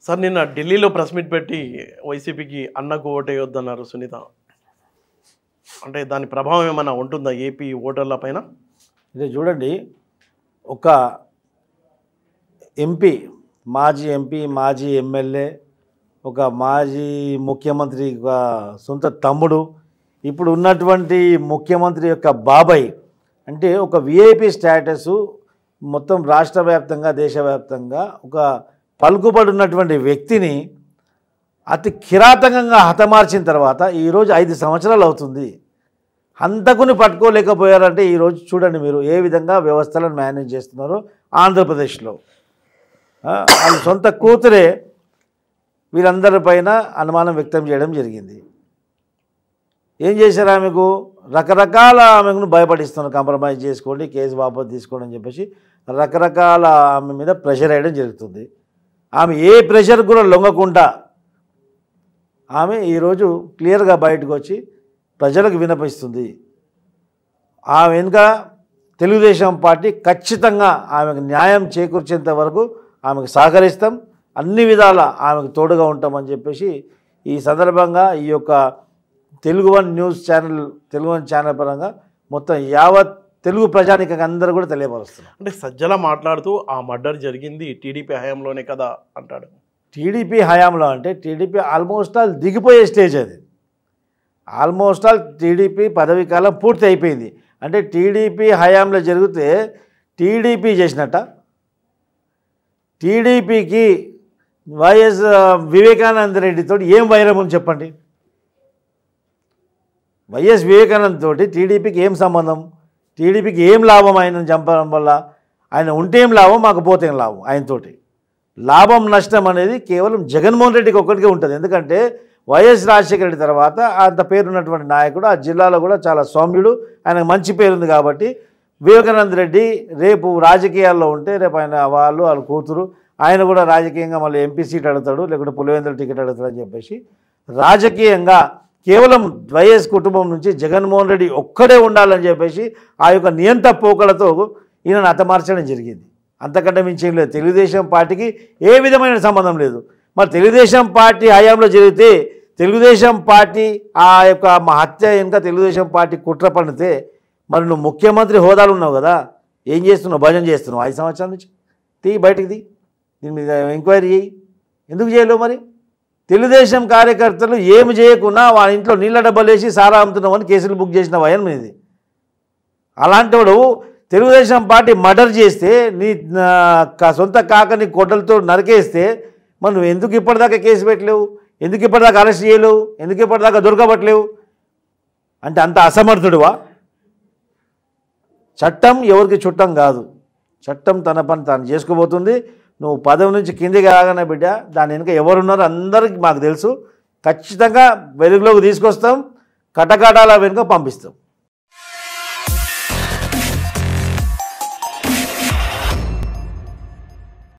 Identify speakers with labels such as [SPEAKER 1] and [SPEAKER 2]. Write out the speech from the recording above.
[SPEAKER 1] Sir నిన్న ఢిల్లీలో press meet పెట్టి వైసీపీకి అన్నకు ఓటేయొద్దన్నారు సునీత. అంటే దాని ప్రభావం ఏమైనా ఉంటుందా ఏపీ ఓటర్ల పైన?
[SPEAKER 2] ఇదే చూడండి, ఒక ఎంపీ, మాజీ ఎంపీ, మాజీ ఎమ్మెల్యే, ఒక మాజీ ముఖ్యమంత్రి సొంత తమ్ముడు, ఇప్పుడు ఉన్నటువంటి ముఖ్యమంత్రి యొక్క బాబాయ్, అంటే ఒక విఐపి స్టేటసు మొత్తం రాష్ట్ర వ్యాప్తంగా దేశవ్యాప్తంగా ఒక పలుకుబడి ఉన్నటువంటి వ్యక్తిని అతి కిరాతకంగా హతమార్చిన తర్వాత ఈరోజు 5 సంవత్సరాలు అవుతుంది. హంతకుని పట్టుకోలేకపోయారంటే ఈరోజు చూడండి మీరు ఏ విధంగా వ్యవస్థలను మేనేజ్ చేస్తున్నారో ఆంధ్రప్రదేశ్లో. వాళ్ళ సొంత కూతురే వీరందరిపైన అనుమానం వ్యక్తం చేయడం జరిగింది. ఏం చేశారు? ఆమెకు రకరకాల ఆమెను భయపడిస్తున్నారు, కాంప్రమైజ్ చేసుకోండి, కేసు వాపసు తీసుకోండి అని చెప్పేసి రకరకాల ఆమె మీద ప్రెషర్ వేయడం జరుగుతుంది. ఆమె ఏ ప్రెషర్ కూడా లొంగకుండా ఆమె ఈరోజు క్లియర్గా బయటకు వచ్చి ప్రజలకు విన్నపిస్తుంది. ఆమె వెనుక తెలుగుదేశం పార్టీ ఖచ్చితంగా ఆమెకు న్యాయం చేకూర్చేంత వరకు ఆమెకు సహకరిస్తాం, అన్ని విధాల ఆమెకు తోడుగా ఉంటామని చెప్పేసి ఈ సందర్భంగా ఈ యొక్క Telugu one news channel, Telugu one channel పరంగా మొత్తం యావత్ తెలుగు ప్రజానికం అందరూ కూడా తెలియపరుస్తున్నారు.
[SPEAKER 1] అంటే సజ్జల మాట్లాడుతూ ఆ మర్డర్ జరిగింది టీడీపీ హయాంలోనే కదా అంటాడు.
[SPEAKER 2] టీడీపీ హయాంలో అంటే టీడీపీ ఆల్మోస్ట్ ఆల్ దిగిపోయే స్టేజ్ అది. ఆల్మోస్ట్ ఆల్ టీడీపీ పదవీ కాలం పూర్తి అయిపోయింది. అంటే టీడీపీ హయాంలో జరిగితే టీడీపీ చేసినట్ట? టీడీపీకి వైఎస్ వివేకానంద రెడ్డితో ఏం వైరం అని చెప్పండి? వైఎస్ వివేకానంద తోటి టీడీపీకి ఏం సంబంధం? టీడీపీకి ఏం లాభం ఆయనను చంపడం వల్ల? ఆయన ఉంటేం లాభం, మాకు పోతేం లాభం? ఆయనతోటి లాభం నష్టం అనేది కేవలం జగన్మోహన్ రెడ్డికి ఒక్కడికే ఉంటుంది. ఎందుకంటే వైఎస్ రాజశేఖర రెడ్డి తర్వాత అంత పేరున్నటువంటి నాయకుడు, ఆ జిల్లాలో కూడా చాలా సౌమ్యుడు, ఆయనకు మంచి పేరుంది. కాబట్టి వివేకానంద రెడ్డి రేపు రాజకీయాల్లో ఉంటే రేపు ఆయన వాళ్ళ కూతురు ఆయన కూడా రాజకీయంగా మళ్ళీ ఎంపీ సీట్ అడుగుతాడు, లేకుంటే పులివెందుల టికెట్ అడుగుతాడు అని చెప్పేసి రాజకీయంగా కేవలం వైఎస్ కుటుంబం నుంచి జగన్మోహన్ రెడ్డి ఒక్కడే ఉండాలని చెప్పేసి ఆ యొక్క నియంత పోకలతో ఈయనను హతమార్చడం జరిగింది. అంతకంటే మించేం లేదు. తెలుగుదేశం పార్టీకి ఏ విధమైన సంబంధం లేదు. మరి తెలుగుదేశం పార్టీ హయాంలో జరిగితే తెలుగుదేశం పార్టీ ఆ యొక్క హత్య వెనుక తెలుగుదేశం పార్టీ కుట్ర పడితే మరి నువ్వు ముఖ్యమంత్రి హోదాలు ఉన్నావు కదా, ఏం చేస్తున్నావు? భజన చేస్తున్నావు 5 సంవత్సరాల నుంచి. బయటికి దీని మీద ఎంక్వైరీ చేయి. ఎందుకు చేయలేవు? మరి తెలుగుదేశం కార్యకర్తలు ఏమి చేయకుండా వాళ్ళ ఇంట్లో నీళ్ళ డబ్బాలు వేసి సారా అమ్ముతున్నావు అని కేసులు బుక్ చేసిన వయం ఇది. అలాంటి వాడు తెలుగుదేశం పార్టీ మర్డర్ చేస్తే నీ సొంత కాకని కొట్టలతో నరికేస్తే మరి నువ్వు ఎందుకు ఇప్పటిదాకా కేసు పెట్టలేవు? ఎందుకు ఇప్పటిదాకా అరెస్ట్ చేయలేవు? ఎందుకు ఇప్పటిదాకా దొరకబట్టలేవు? అంటే అంత అసమర్థుడువా? చట్టం ఎవరికి చుట్టం కాదు. చట్టం తన పని తాను చేసుకోబోతుంది. నువ్వు పదవి నుంచి కిందికి రాగానే బిడ్డ, దాని వెనుక ఎవరున్నారో అందరికీ మాకు తెలుసు. ఖచ్చితంగా వెలుగులోకి తీసుకొస్తాం, కటకటాల వెనుక పంపిస్తాం.